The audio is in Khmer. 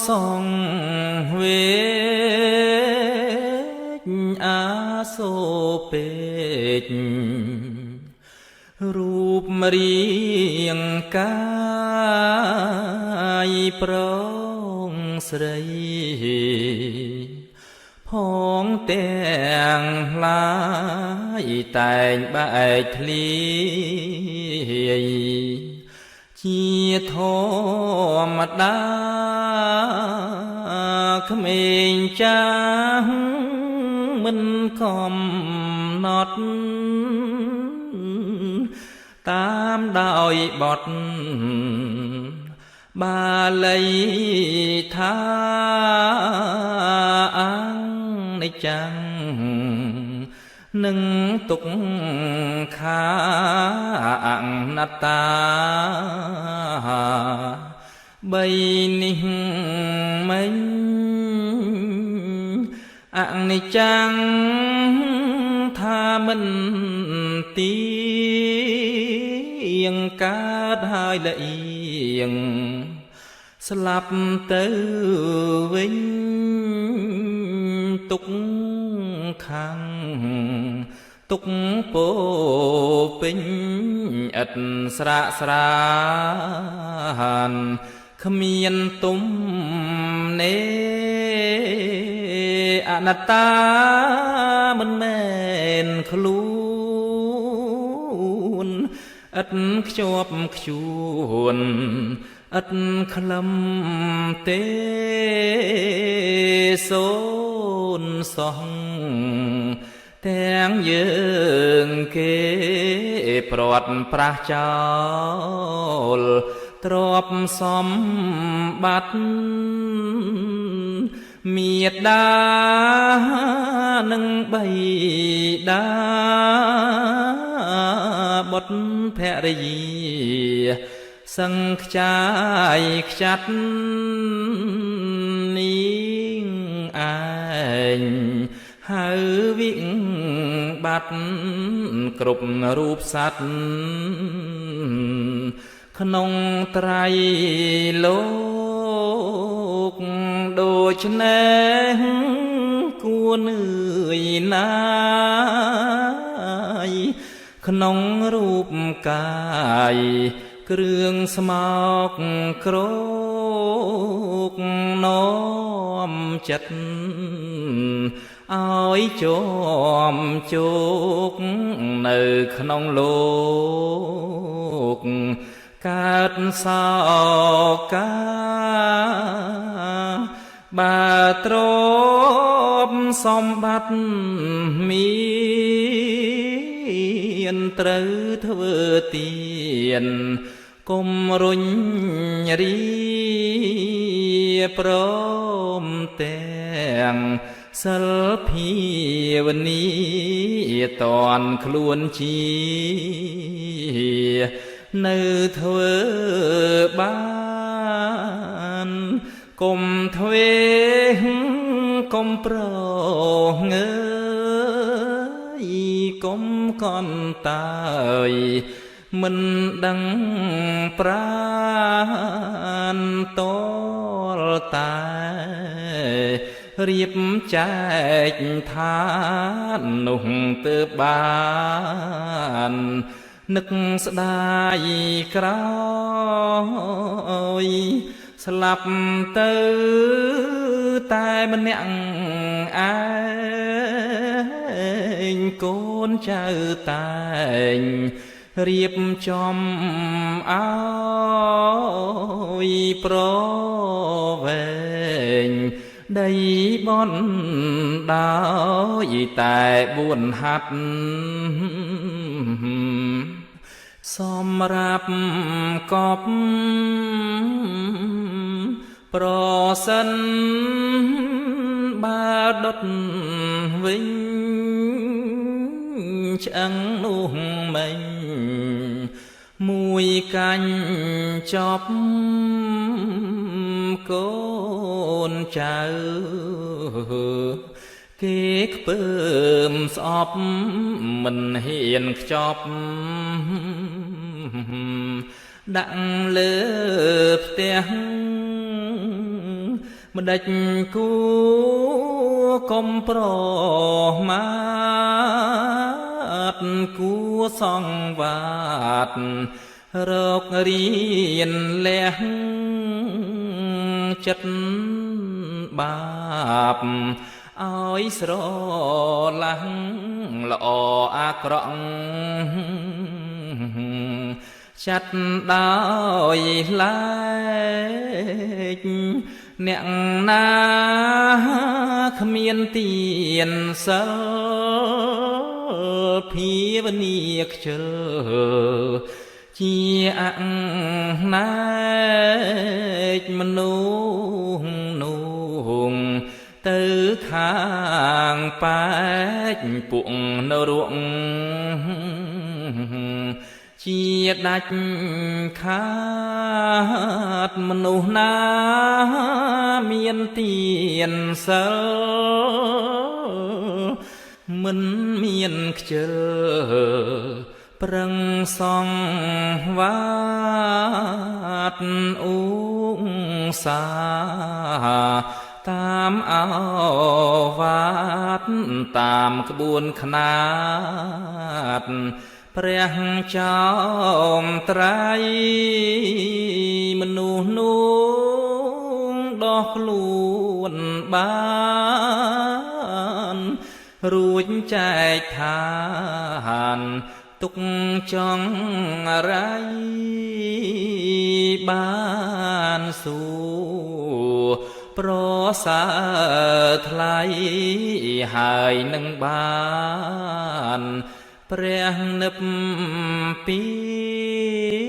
សងវេអាសូពេករូបរាងកាយប្រងស្រីផងទាំងឡាយតែងបែកធ្លាយជាធម្មតាក្មេងចាស់មិនកំណត់តាមដោយបទបាលីថាអនិច្ចំនឹងទុក្ខាអនត្តាបីនេះមិញអនិច្ចំថាមិនទៀងកើតហើយលៀងស្លាប់ទៅវិញទុក្ខាំងទុកពោពេញឥតស្រាកស្រានគ្មានទុំនេអនត្តាមិនមែនខ្លួនឥតខ្ជាប់ខ្ជួនឥតខ្លឹមទេសូនសោះទាំងយើងគេព្រាត់ប្រាសចោលទ្រព្យសម្បត្តិមេដានិងបៃតាបុត្រភរិយាសង្ឃចាយខ្ចាត់នាងឯងហៅវិបត្តិគ្រប់រូបសត្វក្នុងត្រៃលោកដូច្នេះគួរនឿយណាយក្នុងរូបកាយគ្រឿងស្មោកគ្រោកនាំចិត្តឲ្យជាប់ជោគនៅក្នុងលោកកើតសោកាបើទ្រព្យសម្បត្តិមានត្រូវធ្វើទានកុំរុញរីព្រមទាំងសិលភាវនីតនខ្លួនជានៅធ្វើបានកុំធ្វេកុំប្រងើយកុំកន្តើយមិនដឹងប្រានតលតែរៀបចែកឋាននោះទើបបាននឹកស្ដាយក្រោយស្លាប់ទៅតែម្នាក់ឯងកូនចៅតែងរៀបចំឲ្យប្រវែងដីបនដោយតែ4ហັດសម្រាប់កប់ប្រសិនបើដុតវិញឆ្អឹងនោះមិញមួយកាញ់ចប់កូនចៅគេខ្ពើមស្អប់មិនហ៊ានខ្ចប់ដាក់លើផ្ទះ ម្ដេចគួកុំប្រមាទគួសង្វាតរករៀនលះចិត្តបាបឲ្យស្រឡាំងល្អអាក្រក់ចាត់ដោយឡែកអ្នកណាគ្មានទានសិលភាវនាខ្ជិលជាអណែកមនុស្សនោះទៅខាងប៉ែកពួកនរកជាដាច់ខាតមនុស្សណាមានទានសិលមិនមានខ្ជិលប្រឹងសង្វាតឧសាតាមអវាទតាមក្បួនខ្នាតព្រះចោមត្រៃមនុស្សនោះដោះខ្លួនបានរួចចែកឋានទុកចង់រៃបានសួរប្រសើរថ្លៃហើយនឹងបានព្រះនិព្វា